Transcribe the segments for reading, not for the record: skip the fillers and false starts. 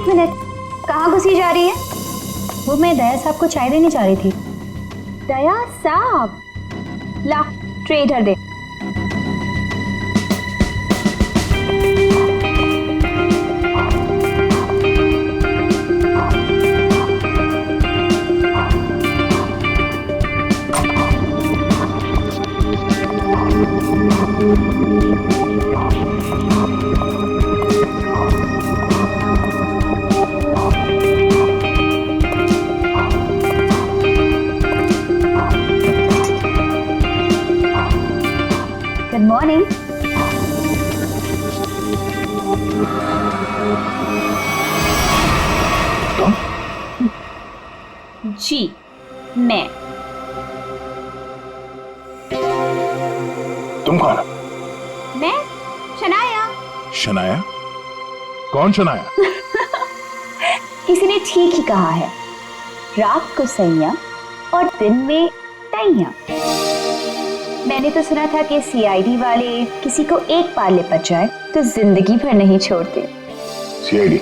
एक मिनट, कहाँ घुसी जा रही है? वो मैं दया साहब को चाय देने जा रही थी। दया साहब, ला ट्रे इधर दे। Good morning. तुम? जी, मैं। तुम कौन हो? मैं शनाया। शनाया? कौन शनाया? किसी ने ठीक ही कहा है, रात को सैया और दिन में तैया। मैंने तो सुना था कि सीआईडी वाले किसी को एक बार लिपट जाए तो जिंदगी भर नहीं छोड़ते। सीआईडी?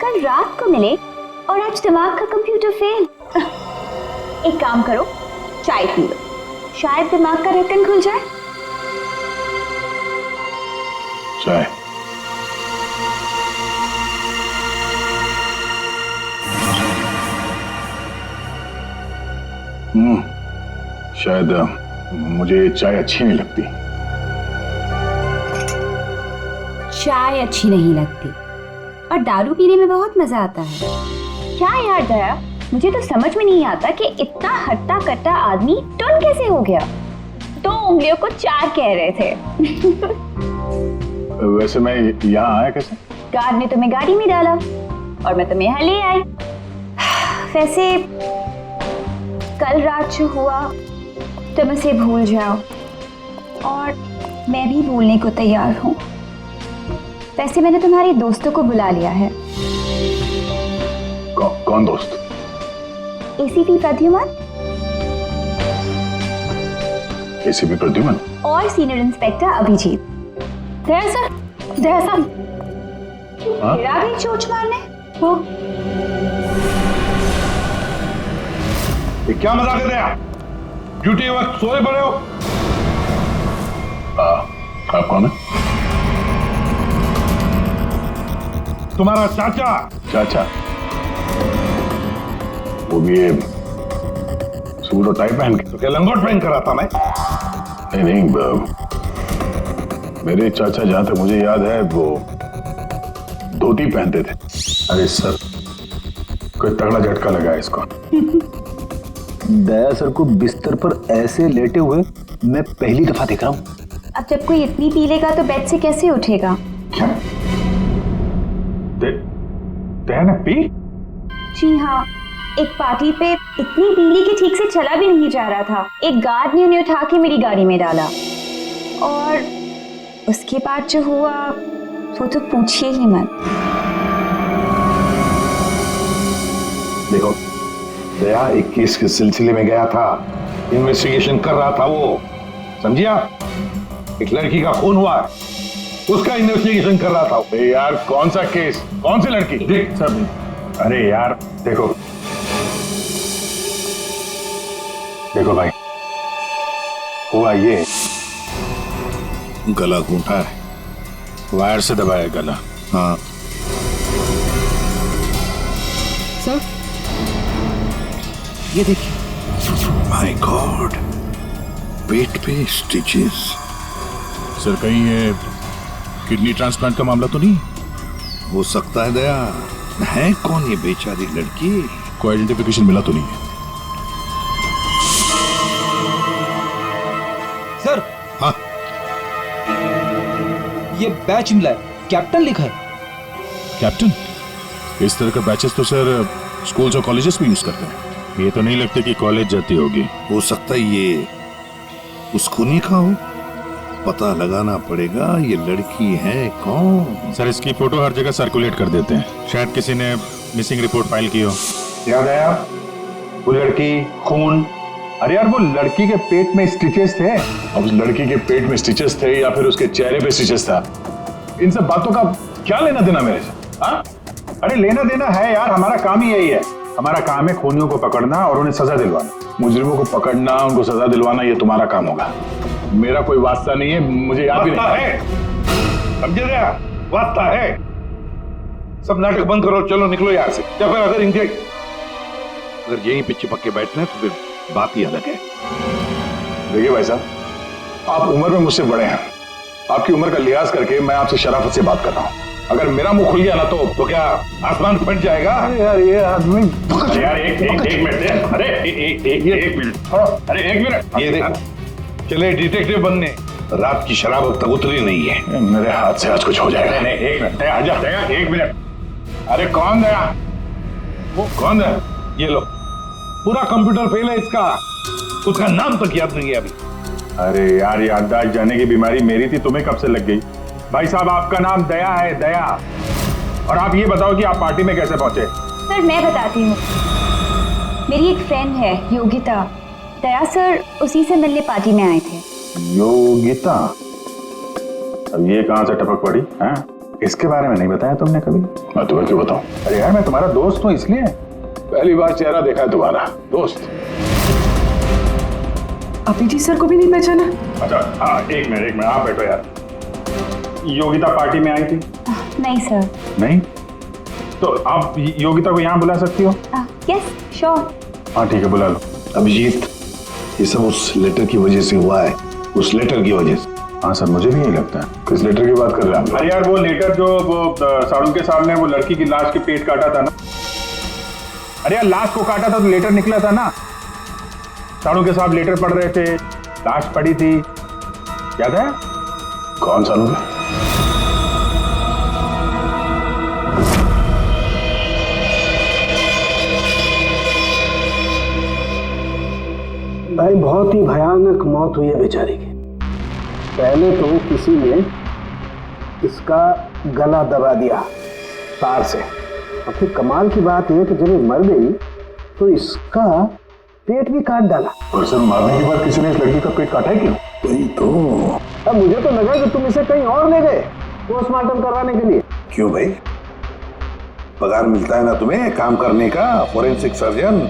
कल रात को मिले और आज दिमाग का कंप्यूटर फेल। एक काम करो, चाय पी लो, शायद दिमाग का ढक्कन खुल जाए। चाय? शायद मुझे चाय अच्छी नहीं लगती। चाय अच्छी नहीं लगती और दारू पीने में बहुत मजा आता है। क्या यार दया, मुझे तो समझ में नहीं आता कि इतना हट्टा कट्टा आदमी टुन कैसे हो गया। 2 उंगलियों को 4 कह रहे थे। वैसे मैं यहाँ आया कैसे? गार्ड ने तुम्हें गाड़ी में डाला और मैं तुम्हें यहाँ ले आई। वैसे कल रात जो हुआ तुम उसे भूल जाओ और मैं भी भूलने को तैयार हूँ। वैसे मैंने तुम्हारे दोस्तों को बुला लिया है। कौन दोस्त? एसीपी प्रद्युमन एसीपी प्रद्युमन और सीनियर इंस्पेक्टर अभिजीत। दया सर, दया साहब, मेरा भी चोट मारने हो। ये क्या मजाक कर रहे हैं आप? ड्यूटी वक्त सोए पड़े हो? आप कौन है? तुम्हारा चाचा। चाचा? वो भी ये सूट और टाई पहन के? तो क्या लंगोट पहन कर आता मैं? नहीं, मेरे चाचा जहां तक मुझे याद है वो धोती पहनते थे। अरे सर, कोई तगड़ा झटका लगा है इसको। दया सर को बिस्तर पर ऐसे लेटे हुए मैं पहली दफा देख रहा हूँ। अब जब कोई इतनी पी लेगा तो बेड से कैसे उठेगा? क्या? दया ने पी? जी हाँ, एक पार्टी पे इतनी पीली कि ठीक से चला भी नहीं जा रहा था। एक गार्ड ने उन्हें उठा के मेरी गाड़ी में डाला और उसके बाद जो हुआ वो तो पूछिए ही मत। देखो, दया एक केस के सिलसिले में गया था, इन्वेस्टिगेशन कर रहा था वो, समझिए आप? एक लड़की का खून हुआ है, उसका इन्वेस्टिगेशन कर रहा था। यार कौन सा केस? कौन सी लड़की? देख सर, अरे यार देखो भाई, हुआ ये, गला घूंटा है, वायर से दबाया गला। हाँ सर, ये देखिए। माय गॉड, पेट पे स्टिचेस। सर कहीं ये किडनी ट्रांसप्लांट का मामला तो नहीं? हो सकता है दया। है कौन ये बेचारी लड़की? कोई आइडेंटिफिकेशन मिला तो नहीं है? सर, हाँ, ये बैच मिला है, कैप्टन लिखा है। कैप्टन? इस तरह का बैचेस तो सर स्कूल्स और कॉलेजेस में यूज करते हैं। ये तो नहीं लगता कि कॉलेज जाती होगी। हो सकता है ये उस खूनी का हो। पता लगाना पड़ेगा ये लड़की है कौन। सर इसकी फोटो हर जगह सर्कुलेट कर देते हैं, शायद किसी ने मिसिंग रिपोर्ट फाइल की हो। याद आया वो लड़की, खून। अरे यार वो लड़की के पेट में स्टिचेस थे। अब उस लड़की के पेट में स्टिचेस थे या फिर उसके चेहरे पे स्टिचेस था, इन सब बातों का क्या लेना देना मेरे से? हाँ? अरे लेना देना है यार, हमारा काम ही यही है। हमारा काम है खूनियों को पकड़ना और उन्हें सजा दिलवाना। मुजरिमों को पकड़ना, उनको सजा दिलवाना, ये तुम्हारा काम होगा। मेरा कोई वास्ता नहीं है, मुझे याद भी नहीं है। समझे रहे? वास्ता है। सब नाटक बंद करो, चलो निकलो यहाँ से। या फिर अगर यहीं पे चिपक के बैठना है तो फिर बात ही अलग है। देखिए भाई साहब, आप उम्र में मुझसे बड़े हैं। आपकी उम्र का लिहाज करके मैं आपसे शराफत से बात कर रहा हूँ। अगर मेरा मुंह खुल गया ना तो क्या आसमान फट जाएगा? अरे यार ये आदमी, यार एक मिनट, अरे एक मिनट, अरे एक मिनट। ये देखो, चले डिटेक्टिव बनने, रात की शराब अब तक उतरी नहीं है। मेरे हाथ से आज कुछ हो जाएगा। नहीं एक मिनट, आजा, एक मिनट। अरे कौन दया? वो कौन है? ये लो, पूरा कंप्यूटर फेल है इसका, उसका नाम तक याद नहीं है अभी। अरे यार, याददाश्त जाने की बीमारी मेरी थी, तुम्हें कब से लग गई? भाई साहब, आपका नाम दया है, दया। और आप ये बताओ कि आप पार्टी में कैसे पहुंचे? सर मैं बताती हूँ। मेरी एक फ्रेंड है योगिता, दया सर उसी से मिलने पार्टी में आए थे। योगिता? अब ये कहां से टपक पड़ी? हैं? इसके बारे में नहीं बताया तुमने कभी? मैं तुम्हें क्यों बताऊं? अरे यार, मैं तुम्हारा दोस्त हूं, इसलिए पहली बार चेहरा देखा है तुम्हारा। दोस्त? अभिजीत सर को भी नहीं पहचाना? अच्छा हाँ, एक मिनट, आप बैठो यार। योगिता पार्टी में आई थी? नहीं सर। नहीं? तो आप योगिता को यहाँ बुला सकती हो? Yes sure. हाँ ठीक है, बुला लो। अभिजीत, ये सब उस लेटर की वजह से हुआ है, उस लेटर की वजह से। हाँ सर, मुझे भी यही लगता है। किस लेटर की बात कर रहे हैं? अरे यार, वो लेटर जो वो साड़ू के सामने वो लड़की की लाश के पेट काटा था ना। अरे यार, लाश को काटा था तो लेटर निकला था ना। साड़ू के साहब लेटर पढ़ रहे थे, लाश पड़ी थी, याद है? कौन साड़ू के? भाई बहुत ही भयानक मौत हुई है बेचारी की। पहले तो किसी ने इसका गला दबा दिया तार से, और फिर कमाल की बात यह कि जब ये मर गई तो इसका पेट भी काट डाला। और सर, मारने के बाद किसी ने इस लड़की का पेट काटा है क्यों? वही तो। अब मुझे तो लगा कि तुम इसे कहीं और ले गए पोस्टमार्टम करवाने के लिए। क्यों भाई, पगार मिलता है ना तुम्हें काम करने का, फोरेंसिक सर्जन।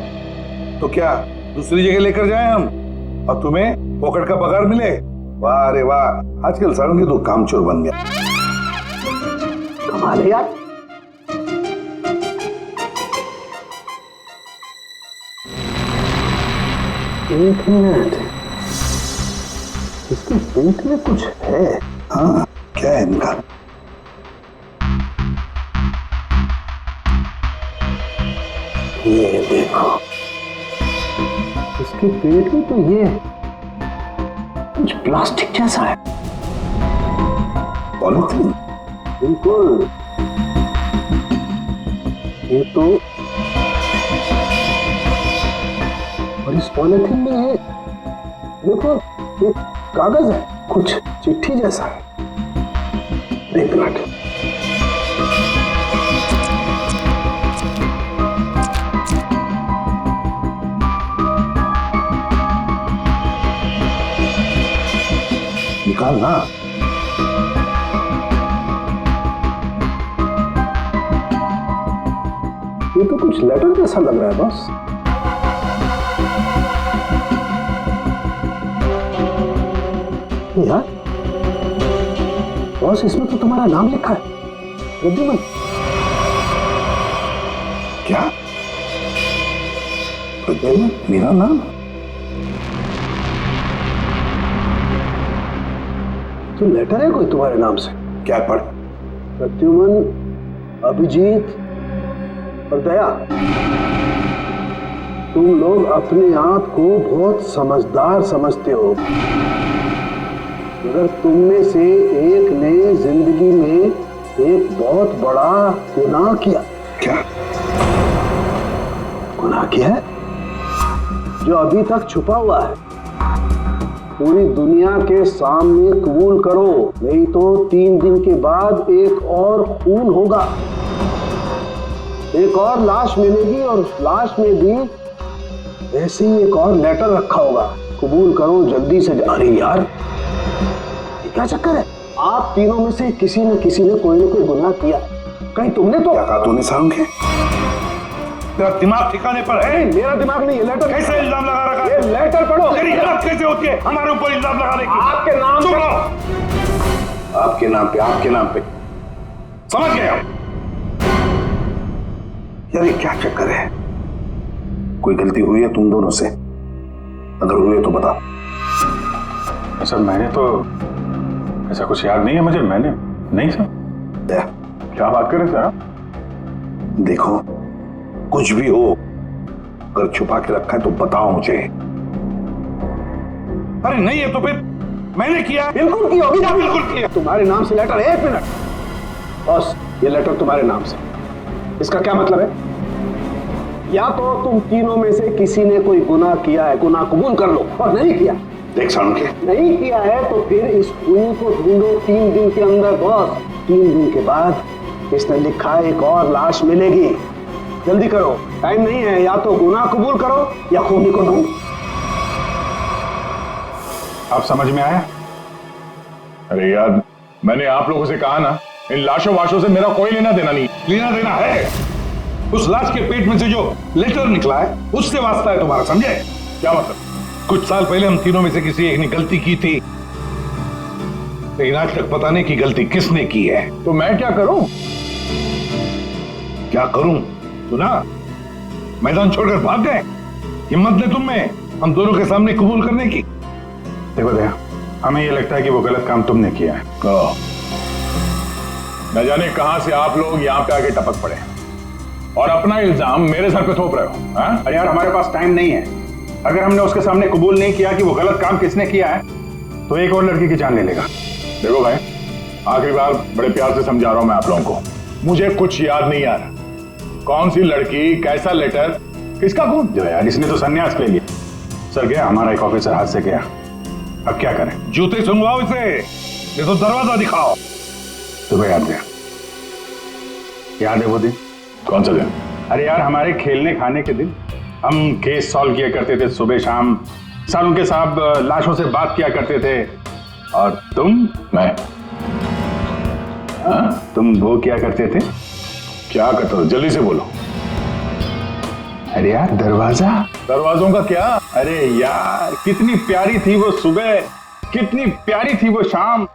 तो क्या दूसरी जगह लेकर जाए हम और तुम्हें पॉकेट का पगार मिले? वाह रे वाह, आजकल सारों की तो कामचोर बन गया। कमाल है यार। एक मिनट, इसके पेट में कुछ है। हाँ, क्या है इनका? ये देखो, इसके पेट में तो ये कुछ प्लास्टिक जैसा है। पॉलिथीन? बिल्कुल, ये तो, और इस पॉलिथीन में ये देखो, एक कागज है, कुछ चिट्ठी जैसा है। एक मिनट, निकाल ना। ये तो कुछ लेटर जैसा लग रहा है बॉस। यार बॉस, इसमें तो तुम्हारा नाम लिखा है, प्रद्युमन। क्या? प्रद्युमन मेरा नाम? तो लेटर है कोई तुम्हारे नाम से? क्या पढ़? प्रद्युमन, अभिजीत और दया, तुम लोग अपने आप को बहुत समझदार समझते हो, मगर तुम में से एक ने जिंदगी में एक बहुत बड़ा गुनाह किया। क्या गुनाह किया है जो अभी तक छुपा हुआ है। पूरी दुनिया के सामने कबूल करो, नहीं तो 3 दिन के बाद एक और खून होगा, एक और लाश मिलेगी, और उस लाश में भी ऐसे ही एक और लेटर रखा होगा। कबूल करो जल्दी से। अरे यार, ये क्या चक्कर है? आप तीनों में से किसी न किसी ने कोई न कोई गुनाह किया। कहीं तुमने तो क्या कहा तूने सारुण के? तेरा दिमाग ठिकाने पर है? मेरा दिमाग नहीं, ये लेटर कैसे इल्जाम लगा रखा ये है? लेटर पढ़ो। तेरी हिम्मत कैसे होती है हमारे ऊपर इल्जाम लगाने की? आपके नाम चुप पे रहो। आपके नाम पे समझ गया? यार ये क्या चक्कर है? कोई गलती हुई है तुम दोनों से? अगर हुई है तो बताओ। सर मैंने तो ऐसा कुछ याद नहीं है मुझे, मैंने नहीं सर। क्या बात कर रहे सर आप? देखो कुछ भी हो, अगर छुपा के रखा है तो बताओ मुझे। अरे नहीं है तो फिर मैंने किया। बिल्कुल की होगी ना? बिल्कुल किया। तुम्हारे नाम से लेटर। 1 मिनट बॉस, ये लेटर तुम्हारे नाम से, इसका क्या मतलब है? या तो तुम तीनों में से किसी ने कोई गुनाह किया है, गुनाह कबूल कर लो, और नहीं किया। देख सारुण के, नहीं किया है तो फिर इस खूनी को ढूंढो 3 दिन के अंदर बॉस। 3 दिन के बाद इसने लिखा एक और लाश मिलेगी। जल्दी करो, टाइम नहीं है। या तो गुनाह कबूल करो या खूनी को ढूंढो। आप समझ में आया? अरे यार मैंने आप लोगों से कहा ना, इन लाशों वाशों से मेरा कोई लेना देना नहीं। लेना देना है उस लाश के पेट में से जो लेटर निकला है, उससे वास्ता है तुम्हारा, समझे? क्या मतलब? कुछ साल पहले हम तीनों में से किसी एक ने गलती की थी, लेकिन आज तक पता नहीं कि गलती किसने की है। तो मैं क्या करूं? क्या करूं? सुना, मैदान छोड़कर भाग गए। हिम्मत ने तुम में हम दोनों के सामने कबूल करने की। देखो दया, हमें ये लगता है कि वो गलत काम तुमने किया है। न जाने कहां से आप लोग यहां पे आके टपक पड़े और अपना इल्जाम मेरे सर पे थोप रहे हो। हाँ? अरे यार हमारे पास टाइम नहीं है। अगर हमने उसके सामने कबूल नहीं किया कि वो गलत काम किसने किया है तो एक और लड़की की जान ले लेगा। देखो भाई, आखिरी बार बड़े प्यार से समझा रहा हूं मैं आप लोगों को, मुझे कुछ याद नहीं आ रहा। कौन सी लड़की, कैसा लेटर, किसका खून? जो यार इसने तो संन्यास ले लिया। सर गया, हमारा एक ऑफिसर हाथ से गया, अब क्या करें? जूते सुनवाओ इसे, ये तो दरवाजा दिखाओ। तुम्हें याद गया? याद है वो दिन? कौन सा दिन? अरे यार हमारे खेलने खाने के दिन हम केस सॉल्व किया करते थे सुबह शाम, सारुण के साथ लाशों से बात किया करते थे, और मैं तुम वो किया करते थे। क्या करता हूं? जल्दी से बोलो। अरे यार दरवाजों का क्या? अरे यार कितनी प्यारी थी वो सुबह, कितनी प्यारी थी वो शाम।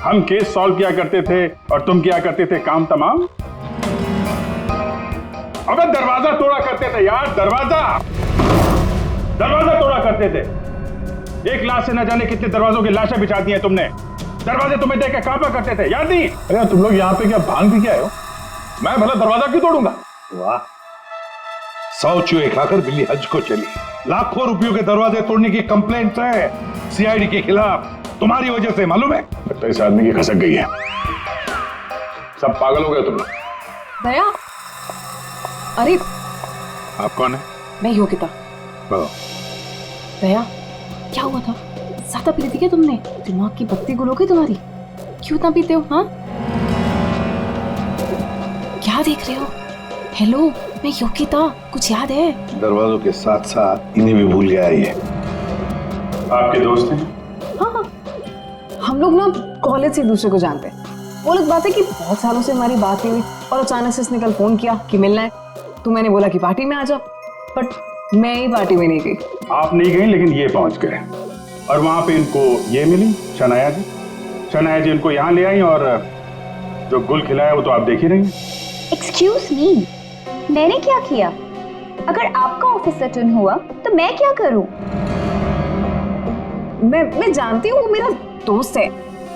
हम केस सॉल्व किया करते थे और तुम किया करते थे काम तमाम। अबे दरवाजा तोड़ा करते थे यार, दरवाजा तोड़ा करते थे। एक लाश से न जाने कितने दरवाजों की लाशें बिछा दी हैं तुमने। दरवाजे तुम्हें देख के कांपा करते थे, याद नहीं? अरे तुम लोग यहाँ पे क्या भांग भी क्या हो? मैं भला दरवाजा क्यों तोड़ूंगा? वाह, 100 चूहे खाकर बिल्ली हज को चली। लाखों रुपयों के दरवाजे तोड़ने की कंप्लेंट है सीआईडी के खिलाफ, तुम्हारी वजह से, मालूम है? लगता है इस आदमी की खसक गई है। सब पागल हो गए तुम लोग। दया, अरे आप कौन है? मैं योगिता। दया, क्या हुआ था? ज्यादा पी ली थी क्या तुमने? दिमाग की बत्ती गुल हो गई तुम्हारी? क्यों इतना पीते हो? हाँ, क्या देख रहे हो? हेलो, मैं योगिता, कुछ याद है? दरवाजों के साथ साथ इन्हें भी भूल गया ये। आपके दोस्त हैं? हाँ, हम लोग ना कॉलेज से एक दूसरे को जानते हैं। वो लोग बात है कि बहुत सालों से हमारी बात नहीं हुई और अचानक से इसने कल फोन किया कि मिलना है, तो मैंने बोला कि पार्टी में आ जाओ, बट मैं ही पार्टी में नहीं गई। आप नहीं गई लेकिन ये पहुंच गए और वहां पे इनको ये मिली शनाया जी इनको यहाँ ले आई और जो गुल खिलाया वो तो आप देख ही रही हैं। एक्सक्यूज मी, मैंने क्या किया? अगर आपका ऑफिसर टर्न हुआ तो मैं क्या करूं? मैं जानती हूँ, वो मेरा दोस्त है।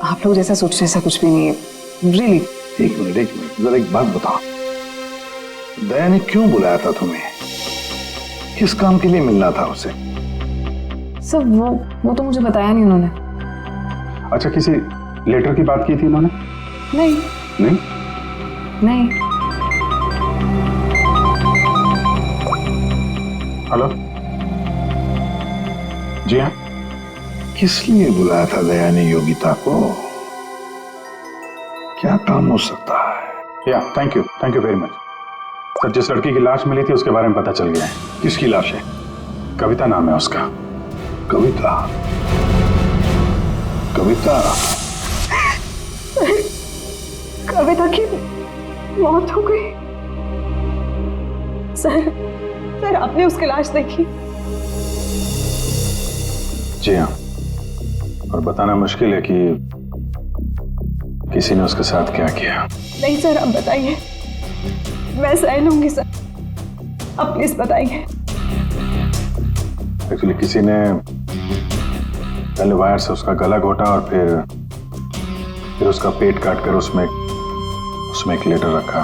आप लोग जैसा सोच रहे ऐसा कुछ भी नहीं है, रियली। एक मिनट, जरा एक बात बताओ, दया ने क्यों बुलाया था तुम्हें? किस काम के लिए मिलना था उसे? सर वो तो मुझे बताया नहीं उन्होंने। अच्छा, किसी लेटर की बात की थी उन्होंने? नहीं नहीं? नहीं। हेलो, जी हाँ। किस लिए बुलाया था दया ने योगिता को? क्या काम हो सकता है? या thank you very much sir. जिस लड़की की लाश मिली थी उसके बारे में पता चल गया है। किसकी लाश है? कविता नाम है उसका। कविता? कविता की मौत हो गई। सर आपने उसकी लाश देखी? जी हाँ, और बताना मुश्किल है कि किसी ने उसके साथ क्या किया। नहीं सर, आप बताइए, मैं सह लूंगी सर, आप प्लीज बताइए। एक्चुअली किसी ने पहले वायर से उसका गला घोटा और फिर उसका पेट काटकर उसमें एक लेटर रखा।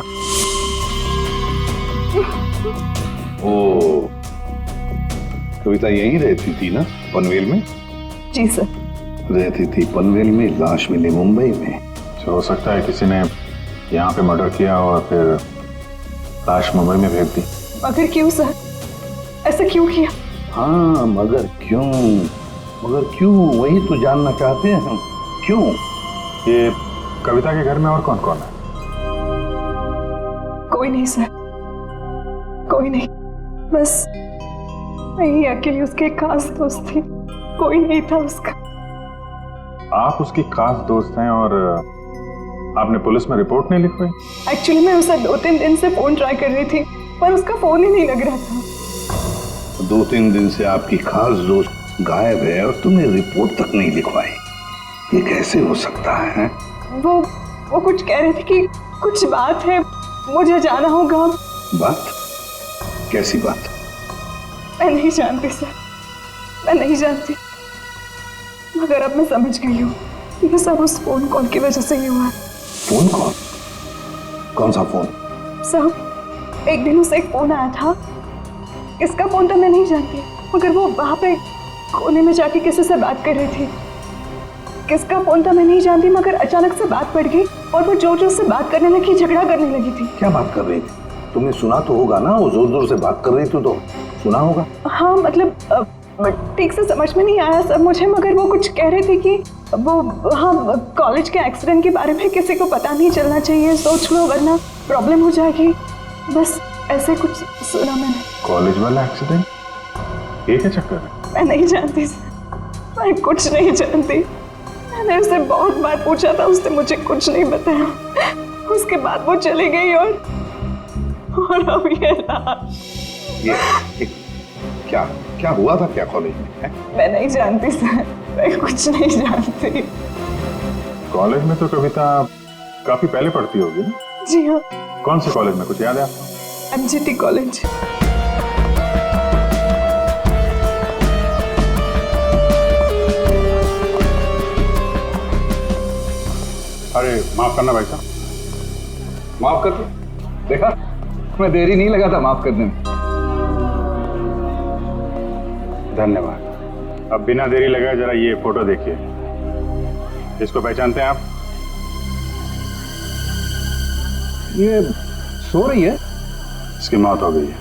ओ, कविता यहीं रहती थी ना, पनवेल में? जी सर। रहती थी पनवेल में, लाश मिली मुंबई में। हो सकता है किसी ने यहाँ पे मर्डर किया और फिर लाश मुंबई में भेज दी। मगर क्यों सर, ऐसा क्यों किया? हाँ, मगर क्यों वही तो जानना चाहते हैं हम, क्यों? ये कविता के घर में और कौन कौन है? कोई नहीं सर, कोई नहीं, बस मैं ही अकेली उसके खास दोस्त थी, कोई नहीं था उसका। आप उसकी खास दोस्त हैं और आपने पुलिस में रिपोर्ट नहीं लिखवाई? एक्चुअली मैं उसे 2-3 दिन से फोन ट्राई कर रही थी, पर उसका फोन ही नहीं लग रहा था। 2-3 दिन से आपकी खास दोस्त गायब है और तुमने रिपोर्ट तक नहीं लिखवाई, ये कैसे हो सकता है? वो कुछ कह रहे थे कि कुछ बात है, मुझे जाना होगा। बात? कैसी बात? मैं नहीं जानती सर, मैं नहीं जानती, मगर अब मैं समझ गई हूँ, ये सब उस फोन कॉल की वजह से ही हुआ। Phone call? कौन सा फोन? सर, एक दिन उसे एक फोन आया था, किसका फोन था मैं नहीं जानती, मगर वो वहां पे कोने में जाके किसी से बात कर रही थी। किसका फोन था मैं नहीं जानती, मगर अचानक से बात बढ़ गई और वो जोर जोर से बात करने लगी, झगड़ा करने लगी थी। क्या बात कर रही थी? तुमने सुना तो होगा ना, वो जोर जोर से बात कर रही थी तो सुना होगा। हाँ, मतलब ठीक से समझ में नहीं आया सर मुझे, मगर वो कुछ कह रही थी कि वो हाँ कॉलेज के एक्सीडेंट के बारे में किसी को पता नहीं चलना चाहिए, सोच लो वरना प्रॉब्लम हो जाएगी, बस ऐसे कुछ सुना मैंने। कॉलेज वाला एक्सीडेंट? ये क्या चक्कर है? मैं नहीं जानती सर, मैं कुछ नहीं जानती, मैंने उसे बहुत बार पूछा था, उसने मुझे कुछ नहीं बताया। उसके बाद वो चली गई और अब ये क्या हुआ था क्या कॉलेज में? मैं नहीं जानती सर, मैं कुछ नहीं जानती। कॉलेज में तो कविता काफी पहले पढ़ती होगी ना? जी हाँ। कौन से कॉलेज में, कुछ याद है आपको? MGT college. अरे माफ करना भाई साहब। माफ कर दो। देखा, मैं देरी नहीं लगा था माफ करने में। धन्यवाद। अब बिना देरी लगाए जरा ये फोटो देखिए, इसको पहचानते हैं आप? ये सो रही है? इसकी मौत हो गई है।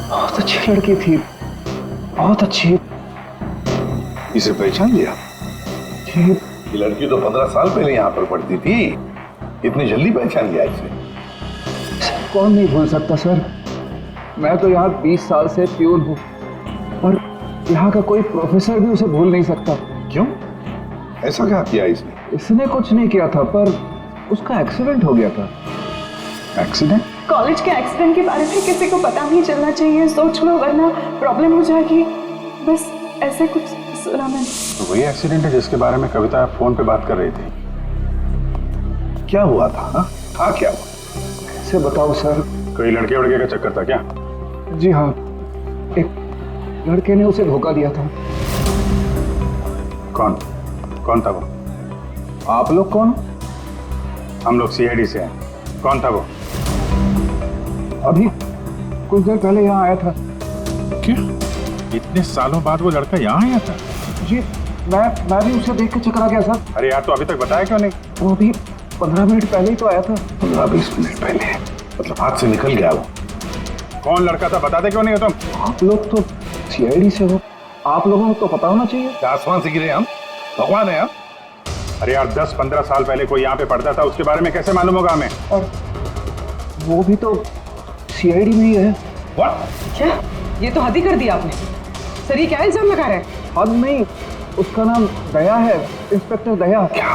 बहुत अच्छी लड़की थी, बहुत अच्छी। इसे पहचान लिया? ये ये लड़की तो 15 साल पहले यहाँ पर पढ़ती थी, इतनी जल्दी पहचान लिया इसे? कौन नहीं भूल सकता सर, मैं तो यहाँ 20 साल से प्यून हूँ और यहाँ का कोई प्रोफेसर भी उसे भूल नहीं सकता। क्यों? ऐसा क्या किया इसने? इसने कुछ नहीं किया था, पर उसका एक्सीडेंट हो गया था। एक्सीडेंट? कॉलेज के एक्सीडेंट के बारे में किसी को पता नहीं चलना चाहिए, सोच लो वरना प्रॉब्लम हो जाएगी, बस ऐसे कुछ सुना मैंने। तो वही एक्सीडेंट है जिसके बारे में कविता फोन पे बात कर रही थी। क्या हुआ था? हाँ, था क्या हुआ? कैसे बताओ सर? कोई लड़के वड़के का चक्कर था क्या? जी हाँ, एक लड़के ने उसे धोखा दिया था। कौन था वो? आप लोग कौन? हम लोग CID से हैं। कौन था वो? अभी कुछ देर पहले यहाँ आया था। क्या? इतने सालों बाद वो लड़का यहाँ आया था? जी, मैं भी उसे देख के चकरा गया सर। अरे यार, तो अभी तक बताया क्यों नहीं? वो अभी 15 मिनट पहले ही तो आया था। 15-20 मिनट पहले? मतलब हाथ से निकल गया वो? कौन लड़का था बताते क्यों नहीं हो तुम? आप लोग तो CID से हो, आप लोगों को तो पता होना चाहिए। क्या आसमान से गिरे हम? भगवान है हम? अरे यार, 10-15 साल पहले कोई यहाँ पे पढ़ता था, उसके बारे में कैसे मालूम होगा हमें? और वो भी तो CID में ही है। What? क्या? ये तो हद ही कर दिया आपने सर, ये क्या इल्जाम लगा रहे हैं? हद नहीं, उसका नाम दया है, इंस्पेक्टर दया। क्या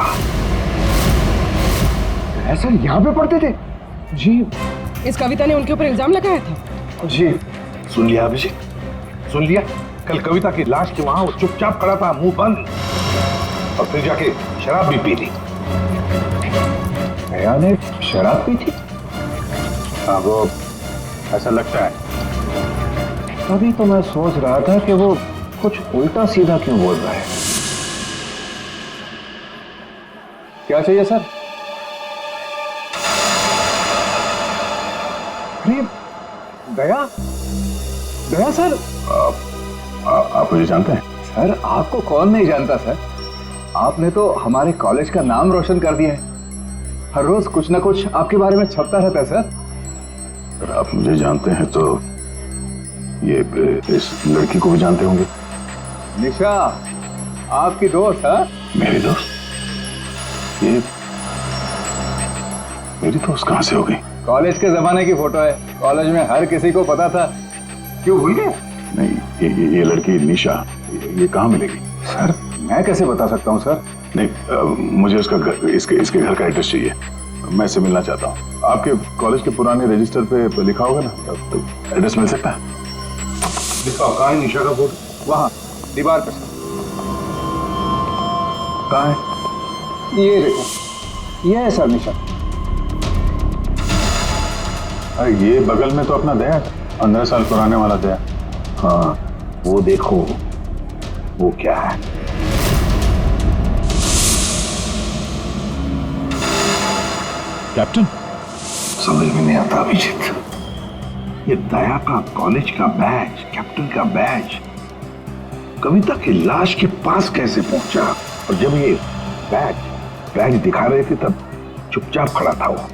सर यहाँ पे पढ़ते थे? जी। इस कविता ने उनके ऊपर इल्जाम लगाया था? जी। सुन लिया अभिषेक, सुन लिया? कल कविता की लाश के वहां वो चुपचाप खड़ा था, मुंह बंद, और फिर जाके शराब भी पी ली। दया ने शराब पी थी? हाँ, वो ऐसा लगता है। तभी तो मैं सोच रहा था कि वो कुछ उल्टा सीधा क्यों बोल रहा है। क्या चाहिए सर? अरे दया, दया सर। आप मुझे जानते हैं? सर आपको कौन नहीं जानता सर, आपने तो हमारे कॉलेज का नाम रोशन कर दिया है। हर रोज कुछ ना कुछ आपके बारे में छपता रहता है सर। अगर आप मुझे जानते हैं तो ये इस लड़की को भी जानते होंगे। निशा आपकी दोस्त है? मेरी दोस्त? ये मेरी दोस्त कहां से हो गई? कॉलेज के जमाने की फोटो है, कॉलेज में हर किसी को पता था। क्यों भूल गए? नहीं, ये लड़की निशा, ये कहाँ मिलेगी? सर मैं कैसे बता सकता हूँ सर? नहीं, मुझे उसका घर, इसके घर का एड्रेस चाहिए। मैं इससे मिलना चाहता हूँ। आपके कॉलेज के पुराने रजिस्टर पे लिखा होगा ना, तो एड्रेस मिल सकता है? दिखाओ, कहाँ है निशा का फोटो? वहाँ दीवार पे सर। कहाँ है? ये देखो, ये है सर निशा। अरे ये बगल में तो अपना दया, 15 साल पुराने वाला दया। हाँ, वो देखो, वो क्या है? कैप्टन, समझ में नहीं आता अभिजीत। ये दया का कॉलेज का बैज, कैप्टन का बैज कविता की लाश के पास कैसे पहुंचा? और जब ये बैज दिखा रहे थे तब चुपचाप खड़ा था वो।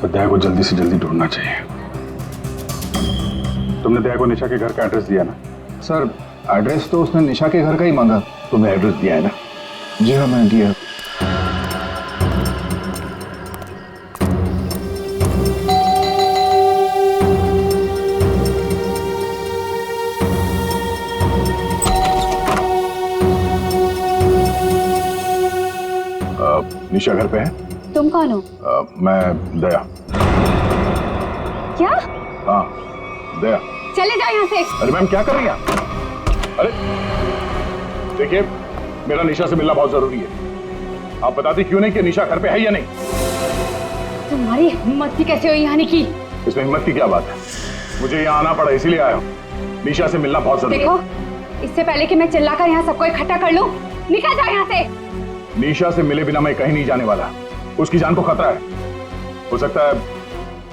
सर दया को जल्दी से जल्दी ढूंढना चाहिए। तुमने दया को निशा के घर का एड्रेस दिया ना? सर एड्रेस तो उसने निशा के घर का ही मांगा। तुमने एड्रेस दिया है ना? जी हाँ मैंने दिया। निशा घर पे है? तुम कौन हो? मैं दया। क्या? हाँ दया। चले जाओ यहाँ से। अरे मैम क्या कर रही हैं? अरे देखिए, मेरा निशा से मिलना बहुत जरूरी है। आप बताती क्यों नहीं कि निशा घर पे है या नहीं? तुम्हारी हिम्मत ही कैसे हुई आने की? इसमें हिम्मत की क्या बात है? मुझे यहाँ आना पड़ा इसीलिए आया हूँ। निशा से मिलना बहुत जरूरी है। देखो, इससे पहले कि मैं चिल्लाकर यहाँ सबको इकट्ठा कर लूं, निकल जाओ यहाँ से। निशा से मिले बिना मैं कहीं नहीं जाने वाला। उसकी जान को खतरा है, हो सकता है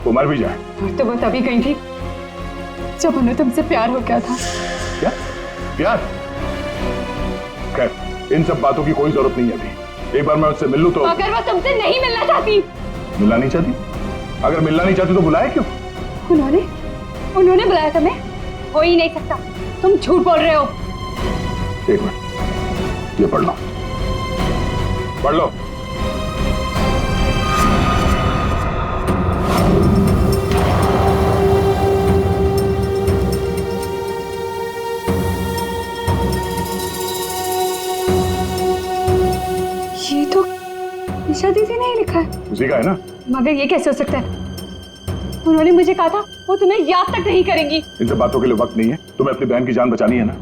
वो मर भी जाए। और तो वो तभी गई थी जब उन्हें तुमसे प्यार हो गया था। क्या प्यार? खैर, इन सब बातों की कोई जरूरत नहीं है अभी। एक बार मैं उससे मिल लूं तो। अगर वो तुमसे नहीं मिलना चाहती? मिलना नहीं चाहती? अगर मिलना नहीं चाहती तो बुलाया क्यों? उन्होंने बुलाया तुम्हें? हो ही नहीं सकता, तुम झूठ बोल रहे हो। एक मिनट, ये पढ़ लो, पढ़ लो। ये तो निशा दीदी ने ही लिखा है। उसी का है ना? मगर ये कैसे हो सकता है? उन्होंने मुझे कहा था वो तुम्हें याद तक नहीं करेंगी। इन सब बातों के लिए वक्त नहीं है। तुम्हें अपनी बहन की जान बचानी है ना?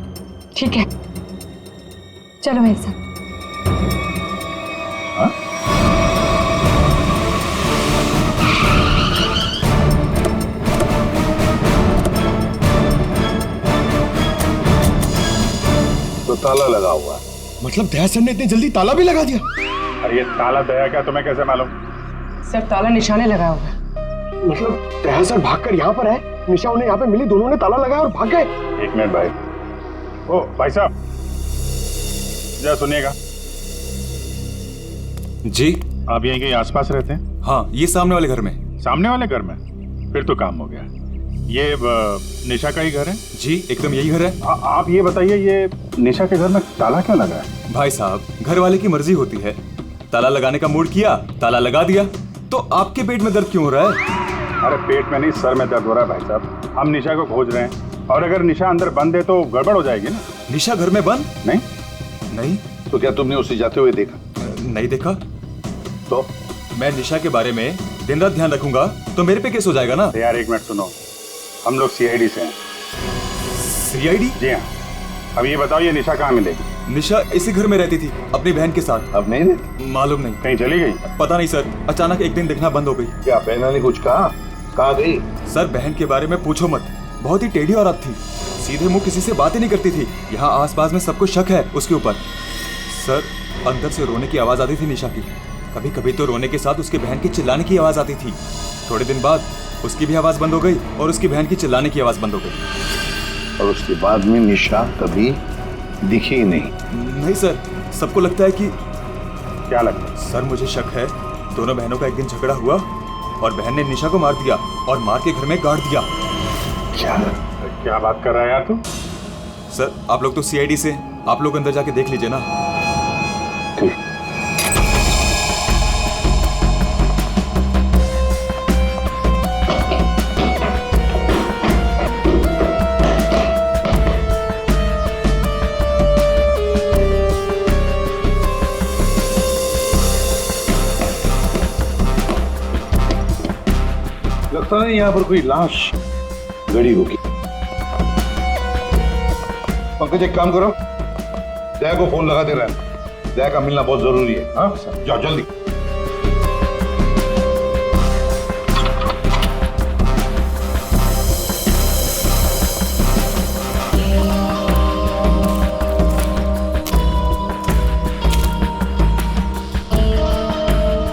ठीक है, चलो मेरे साथ। हाँ? तो ताला लगा हुआ है। मतलब दया सर ने इतनी जल्दी ताला भी लगा दिया? अरे ये ताला दया क्या, तुम्हें कैसे मालूम? सर ताला निशाने लगाया होगा। मतलब दया सर भागकर यहाँ पर है, निशा उन्हें यहाँ पे मिली, दोनों ने ताला लगाया और भाग गए। एक मिनट भाई। ओ भाई साहब, जरा सुनिएगा। जी आप यहीं के आसपास रहते हैं? हाँ, ये सामने वाले घर में। सामने वाले घर में? फिर तो काम हो गया। ये निशा का ही घर है? जी एकदम यही घर है। आप ये बताइए, ये निशा के घर में ताला क्यों लगा है? भाई साहब, घर वाले की मर्जी होती है। ताला लगाने का मूड किया, ताला लगा दिया। तो आपके पेट में दर्द क्यों हो रहा है? अरे पेट में नहीं, सर में दर्द हो रहा है भाई साहब। हम निशा को खोज रहे हैं और अगर निशा अंदर बंद है तो गड़बड़ हो जाएगी ना। निशा घर में बंद? नहीं नहीं। तो क्या तुमने उसे जाते हुए देखा? नहीं देखा। तो मैं निशा के बारे में दिन रात ध्यान रखूंगा तो मेरे पे केस हो जाएगा ना। यार एक मिनट सुनो, हम लोग सीआईडी से हैं। सीआईडी? जी हाँ। अब ये बताओ, ये निशा कहाँ मिलेगी? निशा इसी घर में रहती थी अपनी बहन के साथ। अब नहीं रहती? मालूम नहीं, कहीं चली गई? पता नहीं सर, अचानक एक दिन दिखना बंद हो गई। क्या बहना ने कुछ कहा? कहाँ गई? सर बहन के बारे में पूछो मत, बहुत ही टेढ़ी औरत थी, सीधे मुंह किसी से बातें नहीं करती थी। यहाँ आसपास में सबको शक है उसके ऊपर। सर अंदर से रोने की आवाज आती थी निशा की, कभी कभी तो रोने के साथ उसके बहन की चिल्लाने की आवाज आती थी। थोड़े दिन बाद उसकी भी आवाज बंद हो गई और उसकी बहन की चिल्लाने की आवाज बंद हो गई। और उसके बाद में निशा कभी दिखी ही नहीं? नहीं सर, सबको लगता है कि। क्या लगता है? सर मुझे शक है दोनों बहनों का एक दिन झगड़ा हुआ और बहन ने निशा को मार दिया और मार के घर में गाड़ दिया। क्या बात कर रहा है यार तू? सर आप लोग तो सीआईडी से, आप लोग अंदर जाके देख लीजिए ना। ठीक। लगता है यहाँ पर कोई लाश गड़ी होगी। पंकज एक काम करो, दया को फोन लगा दे रहा है। दया का मिलना बहुत जरूरी है। हाँ जाओ जल्दी।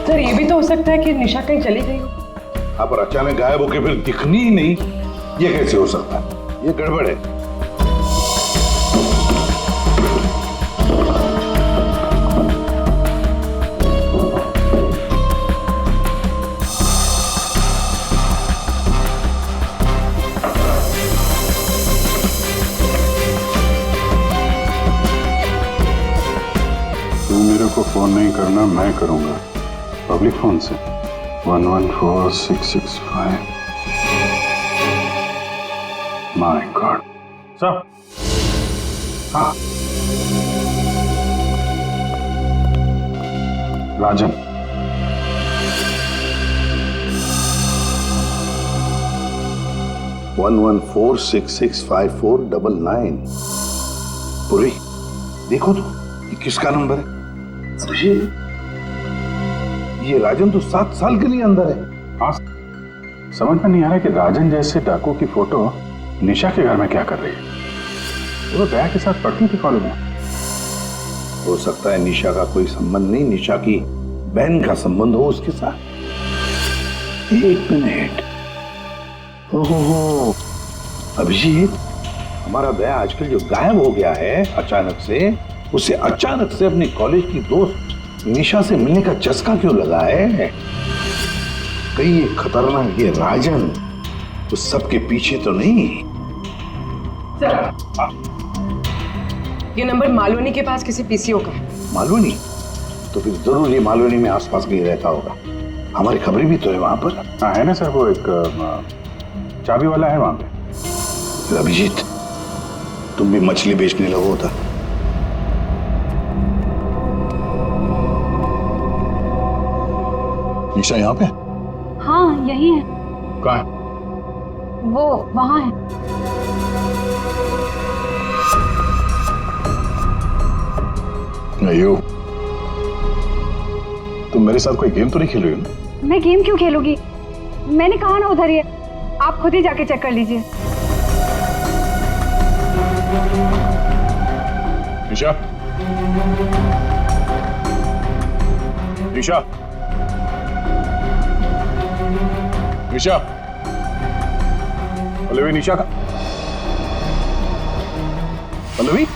सर ये भी तो हो सकता है कि निशा कहीं चली गई हो। हाँ पर अचानक गायब होके फिर दिखनी ही नहीं, ये कैसे हो सकता है? ये गड़बड़ है। तू मेरे को फोन नहीं करना, मैं करूंगा पब्लिक फोन से। 114665। My God. सर। हाँ राजन। वन 114665499। पूरी देखो तो ये किसका नंबर है? ये राजन तो 7 साल के लिए अंदर है। हाँ, समझ में नहीं आ रहा कि राजन जैसे डाकू की फोटो निशा के घर में क्या कर रही है। वो दया के साथ पढ़ती थी कॉलेज में। हो सकता है निशा का कोई संबंध नहीं, निशा की बहन का संबंध हो उसके साथ। एक मिनट। ओहो अभिजीत, हमारा दया आजकल जो गायब हो गया है अचानक से, उसे अचानक से अपने कॉलेज की दोस्त निशा से मिलने का चस्का क्यों लगा है? कहीं ये खतरनाक ये राजन उस सबके पीछे तो नहीं? ये नंबर मालवनी के पास किसी पीसीओ का है। मालवनी? तो फिर जरूर ये मालवनी में आसपास कहीं रहता होगा। हमारी खबरें भी तो है वहां पर। हाँ है ना सर, वो एक चाबी वाला है वहां पे। अभिजीत तुम भी मछली बेचने लगो था। निशा यहाँ पे? हाँ यही है। कहाँ है? वो वहाँ है। अयो, तुम मेरे साथ कोई गेम तो नहीं खेल रही हो ना? मैं गेम क्यों खेलूंगी? मैंने कहा ना उधर ही है, आप खुद ही जाके चेक कर लीजिए। निशा, निशा, निशा, पल्लवी, निशा का पल्लवी,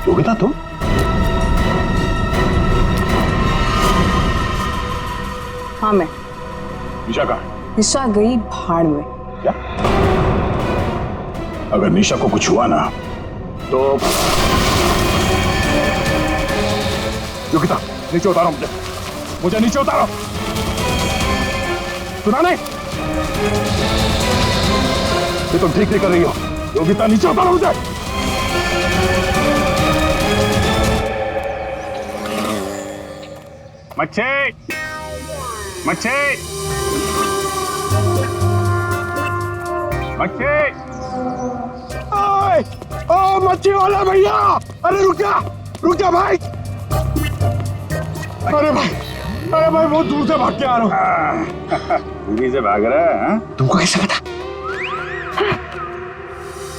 योगिता तुम? हाँ मैं। निशा कहाँ है? निशा गई भाड़ में। क्या? अगर निशा को कुछ हुआ ना तो योगिता नीचे उतारो, मुझे नीचे उतारो। सुना नहीं? ये तुम ठीक नहीं कर रही हो। योगिता नीचे उतारो उसे। मच्छी मच्छी मच्छी, ओ मच्छी वाला भैया, अरे रुक जा भाई। अरे भाई बहुत दूर से भाग के आ रहा हूँ। दूरी से भाग रहा है हाँ? तुमको कैसे पता?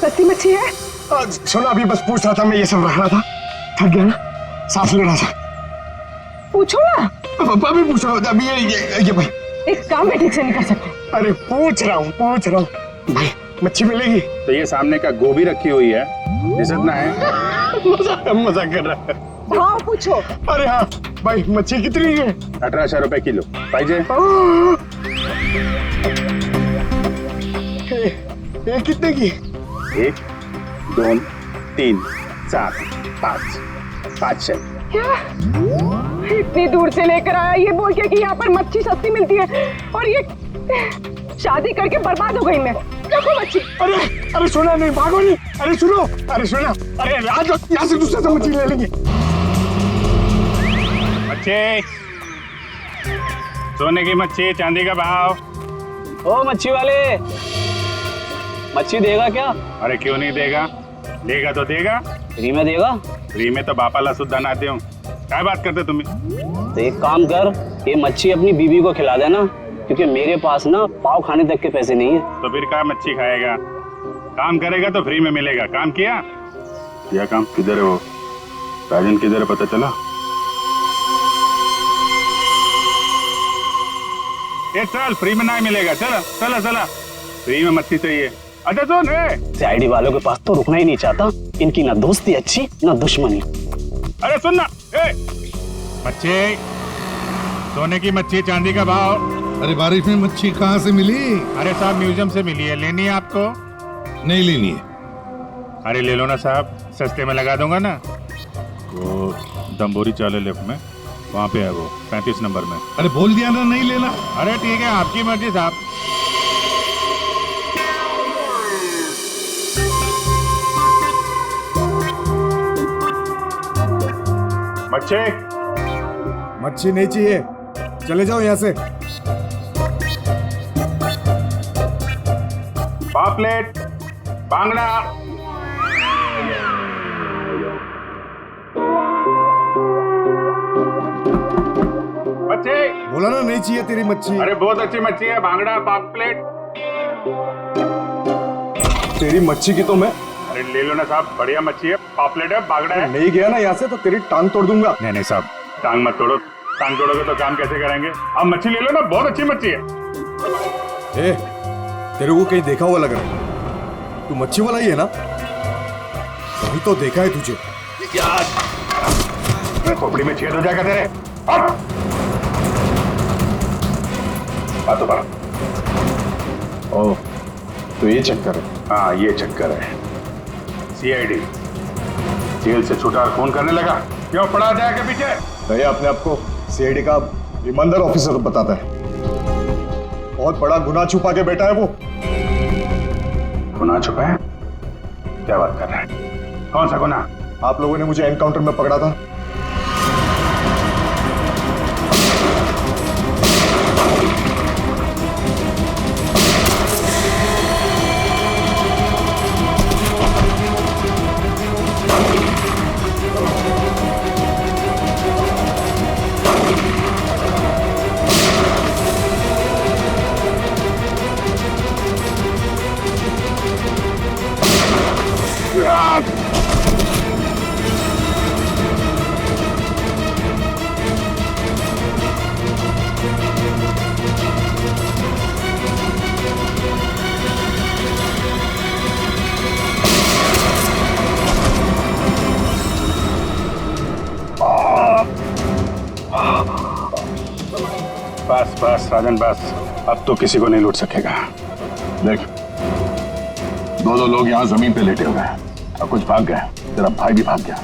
सस्ती मच्छी है। सुना, अभी बस पूछ रहा था, मैं ये सब रख रहा था, थक गया ना, सांस ले रहा था। पूछो ना। अभी पूछ रहा हूँ, अभी ये भाई एक काम भी ठीक से नहीं कर सकते। अरे पूछ रहा हूँ भाई, मच्छी मिलेगी? तो ये सामने का गोभी रखी हुई है, इज्जत ना है। मजाक कर रहा है। हाँ पूछो। अरे हाँ भाई, मच्छी कितनी है? 1800 रुपए किलो पाहिजे। ये कितने की? 1 2 3 4 5 500। क्या इतनी दूर से लेकर आया ये बोल के कि यहाँ पर मच्छी सस्ती मिलती है, और ये शादी करके बर्बाद हो गई मैं। देखो मच्छी। अरे सुना नहीं, भागो नहीं। अरे सुनो, अरे सुना, अरे आज यहाँ से दूसरे से मच्छी ले लेंगे। मच्छी, सोने की मच्छी, चांदी का भाव। ओ मच्छी वाले, मच्छी देगा क्या? अरे क्यों नहीं देगा, देगा तो देगा। फ्री में देगा? फ्री में तो बापाला सुद्धा ना दूं। क्या बात करते तुम? तो एक काम कर, ये मच्छी अपनी बीवी को खिला देना, क्योंकि मेरे पास ना पाव खाने तक के पैसे नहीं है। तो फिर क्या मच्छी खाएगा? काम करेगा तो फ्री में मिलेगा। काम किया काम? किधर है वो राजन, किधर है पता चला? ये चल, फ्री में नहीं मिलेगा। चला फ्री में मच्छी चाहिए। अच्छा सुन, सीआईडी वालों के पास तो रुकना ही नहीं चाहता, इनकी ना दोस्ती अच्छी ना दुश्मनी। अरे सुन ना, मच्छी, सोने की मच्छी, चांदी का भाव। अरे बारिश में मच्छी कहाँ से मिली? अरे साहब म्यूजियम से मिली है, लेनी है आपको? नहीं लेनी है। अरे ले लो ना साहब, सस्ते में लगा दूंगा ना। वो दम्बोरी चाले लेफ्ट में, वहाँ पे है वो 35 नंबर में। अरे बोल दिया ना नहीं लेना। अरे ठीक है, आपकी मर्जी साहब। मच्छी नहीं चाहिए, चले जाओ यहाँ से। पापलेट, बांगड़ा। मच्छी बोला ना नहीं चाहिए तेरी मच्छी। अरे बहुत अच्छी मच्छी है, बांगड़ा, पापलेट। तेरी मच्छी की तो मैं अरे ले लो ना साहब, बढ़िया मच्छी है, पापलेट है, बांगड़ा है। नहीं गया ना यहाँ से तो तेरी टांग तोड़ दूंगा। नहीं साहब, टांग मत तोड़ो। टांग तोड़ोगे तो काम कैसे करेंगे? अब मच्छी ले लो ना, बहुत अच्छी मच्छी है। ए, तेरे को कहीं देखा हुआ लग रहा है। तू मच्छी वाला ही है ना? कहीं तो देखा है तुझे। खोपड़ी में छेद हो जाएगा तेरे। बातों पर। ओह, तो ये चक्कर है। हाँ ये चक्कर है। सीआईडी जेल से छूटा और फोन करने लगा, क्यों पड़ा जाएगा पीछे? नहीं, अपने आप को सीआईडी का ईमानदार ऑफिसर बताता है। बहुत बड़ा गुनाह छुपा के बैठा है वो। गुनाह छुपा है? क्या बात कर रहा है? कौन सा गुनाह? आप लोगों ने मुझे एनकाउंटर में पकड़ा था। बस राजन बस, अब तो किसी को नहीं लूट सकेगा। देख, दो लोग यहाँ जमीन पे लेटे हुए हैं और कुछ भाग गए। तेरा भाई भी भाग गया,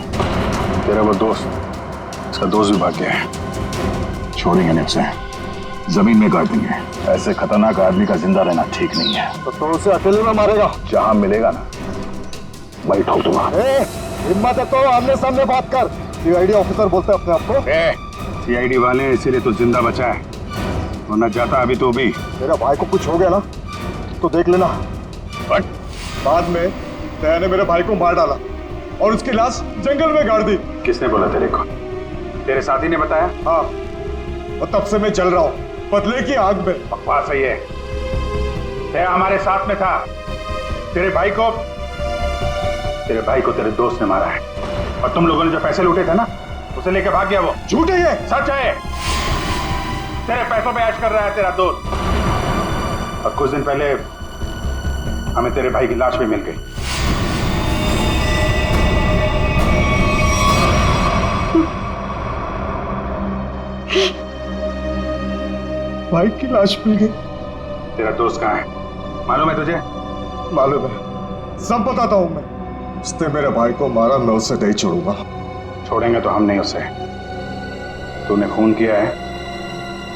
तेरा वो दोस्त, इसका दोस्त भी भाग गया है। छोड़ेंगे नहीं उसे, जमीन में गाड़ देंगे। ऐसे खतरनाक आदमी का जिंदा रहना ठीक नहीं है। तो उसे अकेले में मारेगा? जहां मिलेगा ना भाई ठोक दूंगा। हिम्मत है तो आमने सामने बात कर। सीआईडी ऑफिसर बोलते हैं अपने आप को। सीआईडी वाले इसीलिए तो जिंदा बचा है, वरना जाता अभी तो भी। मेरा भाई को कुछ हो गया ना तो देख लेना। बट बाद में दया ने मेरे भाई को मार डाला और उसकी लाश जंगल में गाड़ दी। किसने बोला तेरे को? तेरे साथी ने बताया? हाँ, और तब से मैं जल रहा हूँ बदले की आग में। बकवास है ये। दया हमारे साथ में था। तेरे भाई को तेरे दोस्त ने मारा है, और तुम लोगों ने जो पैसे लूटे थे ना, उसे लेके भाग गया वो। झूठ है ये। सच है। तेरे पैसों पे ऐश कर रहा है तेरा दोस्त। और कुछ दिन पहले हमें तेरे भाई की लाश भी मिल गई। भाई की लाश मिल गई। तेरा दोस्त कहाँ है मालूम है तुझे? मालूम है, सब बताता हूं मैं। उसने मेरे भाई को मारा, मैं उसे नहीं छोड़ूंगा। छोड़ेंगे तो हम नहीं उसे। तूने खून किया है,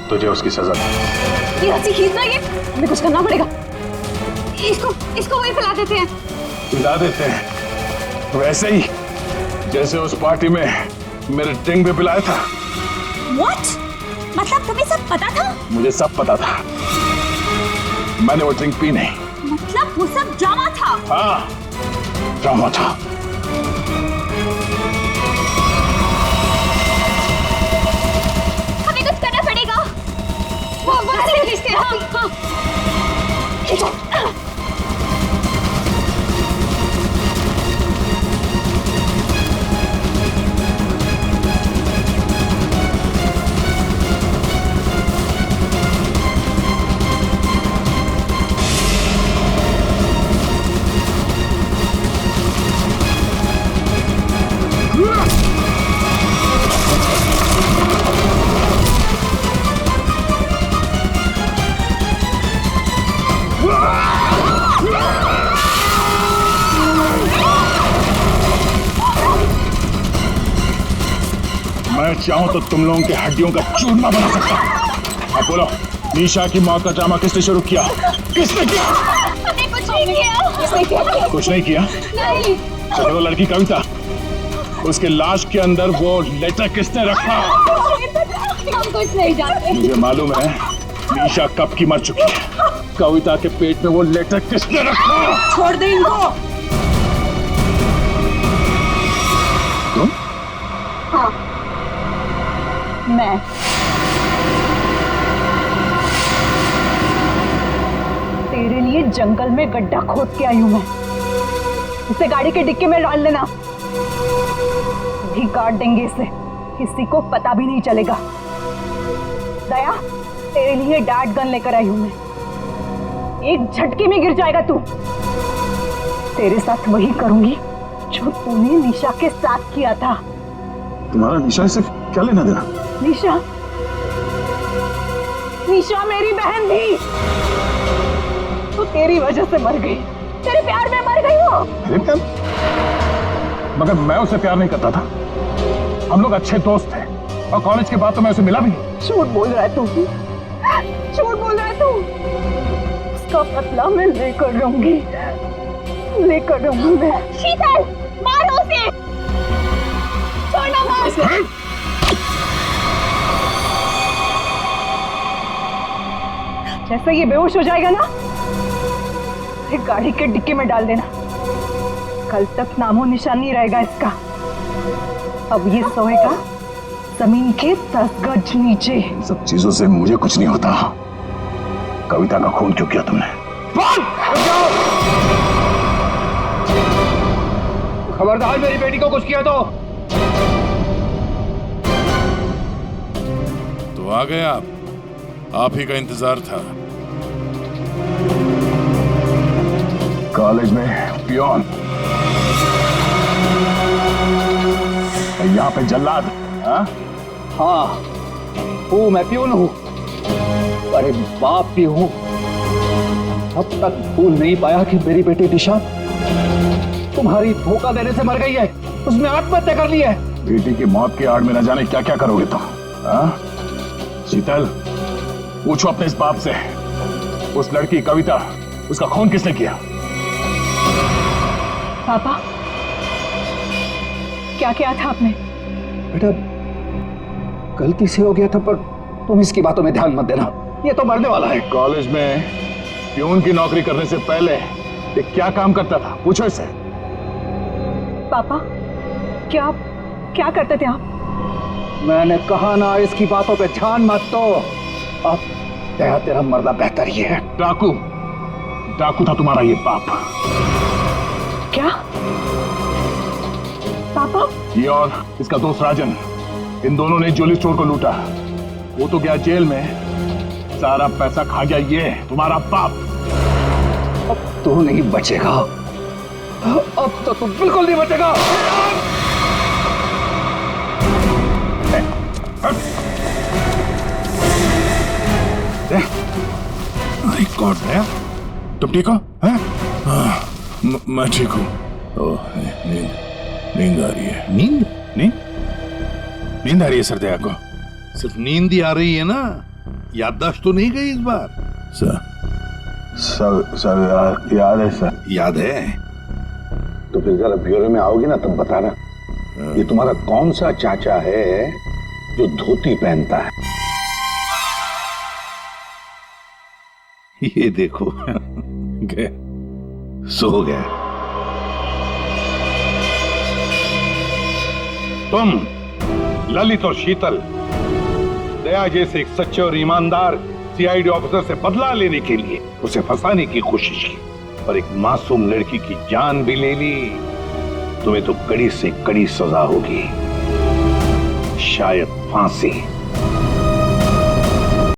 तुझे उसकी सजा दे। ये अच्छी खींचना, ये हमें कुछ करना पड़ेगा। इसको वही फैला देते हैं। पिला देते हैं वैसे ही जैसे उस पार्टी में मेरे ड्रिंक भी पिलाया था। What? मतलब तुम्हें सब पता था? मुझे सब पता था, मैंने वो ड्रिंक पी नहीं। मतलब वो सब ड्रामा था? हाँ, ड्रामा था। हमें कुछ करना पड़ेगा। वो से खींचते हैं। हाँ। खींचो। मैं चाहूं तो तुम लोगों के हड्डियों का चूरमा बना सकता हूं। अब बोलो, निशा की मौत का ड्रामा किसने शुरू किया? किसने किया? हमने कुछ नहीं किया। कुछ नहीं किया? नहीं। तो वो लड़की कविता, उसके लाश के अंदर वो लेटर किसने रखा? हम कुछ नहीं जानते। मुझे मालूम है निशा कब की मर चुकी है। कविता के पेट में वो लेटर किसने रखा? छोड़ दे इनको। तुम? हाँ, मैं। तेरे लिए जंगल में गड्ढा खोद के आई हूं मैं। उसे गाड़ी के डिक्की में डाल देना, भी काट देंगे इसे, किसी को पता भी नहीं चलेगा। दया, तेरे लिए डैड गन लेकर आई हूं मैं। एक झटके में गिर जाएगा तू। तेरे साथ वही करूंगी जो तूने निशा के साथ किया था। तुम्हारा निशा से क्या लेना देना? निशा, निशा मेरी बहन थी, तो तेरी वजह से मर गई। तेरे प्यार में मर गई वो। मेरे प्यार? मगर मैं उसे प्यार नहीं करता था। हम लोग अच्छे दोस्त थे, और कॉलेज के बाद तो मैं उसे मिला भी नहीं। झूठ बोल रहा है तू, झूठ बोल रहा है तू। उसका बदला मैं लेकर रहूंगी, लेकर रहूंगी मैं। शीतल, मारो उसे। छोड़ना मत। जैसे ये बेहोश हो जाएगा ना, फिर गाड़ी के डिक्की में डाल देना। कल तक नामो निशान नहीं रहेगा इसका। अब ये सोएगा जमीन के 10 गज नीचे। सब चीजों से मुझे कुछ नहीं होता। कविता का खून क्यों किया तुमने? खबरदार मेरी बेटी को कुछ किया तो आ गए आप ही का इंतजार था। कॉलेज में पियोन, यहाँ पे जल्लाद। हाँ, हूँ मैं प्यून हूँ, अरे बाप भी हूँ। अब तक भूल नहीं पाया कि मेरी बेटी दिशा तुम्हारी धोखा देने से मर गई है। उसने आत्महत्या कर ली है। बेटी की मौत की आड़ में न जाने क्या क्या करोगे तुम। शीतल, पूछो अपने इस बाप से, उस लड़की कविता, उसका खून किसने किया? पापा, क्या किया था आपने? बेटा गलती से हो गया था, पर तुम इसकी बातों में ध्यान मत देना, ये तो मरने वाला है। कॉलेज में प्यून की नौकरी करने से पहले ये क्या काम करता था, पूछो इससे। पापा क्या करते थे आप? मैंने कहा ना, इसकी बातों पे ध्यान मत दो। अब तेरा मरना बेहतर ही है। डाकू था तुम्हारा ये बाप। क्या पापा? ये और इसका दोस्त राजन, इन दोनों ने ज्वेलरी स्टोर को लूटा। वो तो गया जेल में, सारा पैसा खा गया ये तुम्हारा बाप। अब तू नहीं बचेगा, अब तो तू बिल्कुल नहीं बचेगा। माय गॉड, तुम ठीक हो? मैं ठीक हूँ। नींद आ रही है। नींद आ रही है सरदया को? सिर्फ नींद ही आ रही है ना, याददाश्त तो नहीं गई इस बार? सब याद है सर। याद है? तो फिर जरा ब्यूरो में आओगी ना तब बताना, ये तुम्हारा कौन सा चाचा है जो धोती पहनता है? ये देखो गए, सो गया। तुम ललित और शीतल दया जैसे एक सच्चे और ईमानदार सीआईडी ऑफिसर से बदला लेने के लिए उसे फंसाने की कोशिश की और एक मासूम लड़की की जान भी ले ली। तुम्हें तो कड़ी से कड़ी सजा होगी, शायद फांसी।